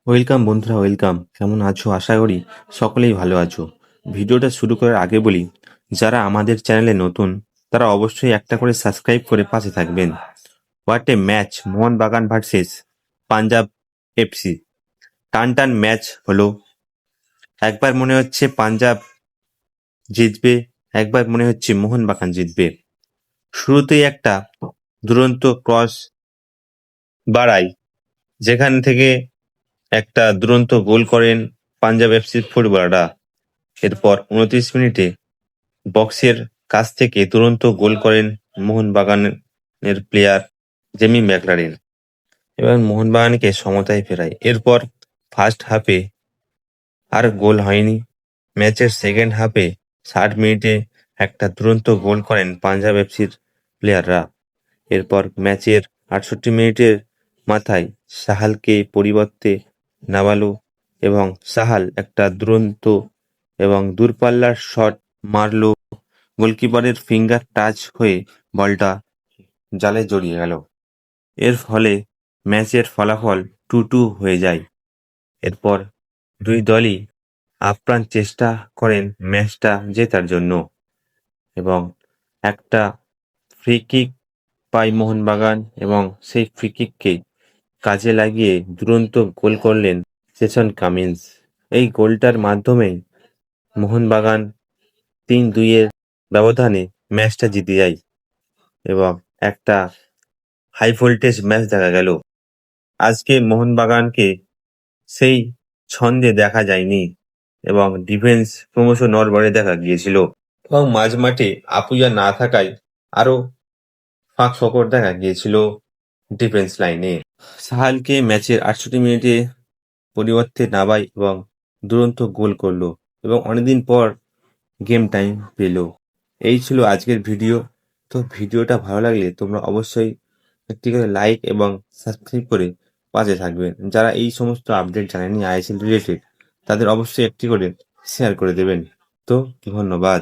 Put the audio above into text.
Welcome বন্ধুরা, welcome. কেমন আছো? আশা করি সকলেই ভালো আছো। ভিডিওটা শুরু করার আগে বলি, যারা আমাদের চ্যানেলে নতুন তারা অবশ্যই একটা করে সাবস্ক্রাইব করে পাশে থাকবেন। What a match! Mohun Bagan versus Punjab FC. টান টান ম্যাচ হলো। একবার মনে হচ্ছে পাঞ্জাব জিতবে, একবার মনে হচ্ছে মোহনবাগান জিতবে। শুরুতেই একটা দুরন্ত ক্রস বাড়ায়, যেখান থেকে একটা দুরন্ত গোল করেন পাঞ্জাব এফসির ফুটবলাররা। এরপর ২৯ মিনিটে বক্সের কাছ থেকে দুরন্ত গোল করেন মোহনবাগানের প্লেয়ার জেমি ম্যাকলারেন এবং মোহনবাগানকে সমতায় ফেরায়। এরপর ফার্স্ট হাফে আর গোল হয়নি। ম্যাচের সেকেন্ড হাফে ৬০ মিনিটে একটা দুরন্ত গোল করেন পাঞ্জাব এফসির প্লেয়াররা। এরপর ম্যাচের ৬৮ মিনিটের মাথায় সাহালকে পরিবর্তে নাবালো এবং সাহাল একটা দুরন্ত এবং দূরপাল্লার শট মারল। গোলকিপারের ফিঙ্গার টাচ হয়ে বলটা জালে জড়িয়ে গেল। এর ফলে ম্যাচের ফলাফল ২-২ হয়ে যায়। এরপর দুই দলই আপ্রাণ চেষ্টা করেন ম্যাচটা জেতার জন্য এবং একটা ফ্রি কিক পায় মোহনবাগান এবং সেই ফ্রি কিককে কাজে লাগিয়ে দুরন্ত গোল করলেন জেসন কামিন্স। এই গোলটার মাধ্যমে মোহনবাগান ৩-২ এর ব্যবধানে ম্যাচটা জিতে যায় এবং একটা হাই ভোল্টেজ ম্যাচ দেখা গেল। আজকে মোহনবাগানকে সেই ছন্দে দেখা যায়নি এবং ডিফেন্স ক্রমশ নড়বড়ে দেখা গিয়েছিল এবং মাঝমাঠে আপুইয়া না থাকায় আরো ফাঁক ফোকর দেখা গিয়েছিল ডিফেন্স লাইনে। সাহালকে ম্যাচের ৬৮ মিনিটে পরিবর্তে নাবায় এবং দুরন্ত গোল করলো এবং অনেকদিন পর গেম টাইম পেল। এই ছিল আজকের ভিডিও। তো ভিডিওটা ভালো লাগলে তোমরা অবশ্যই একটি করে লাইক এবং সাবস্ক্রাইব করে পাশে থাকবেন। যারা এই সমস্ত আপডেট জানেনি আইএসএল রিলেটেড, তাদের অবশ্যই একটি করে শেয়ার করে দেবেন। তো ধন্যবাদ।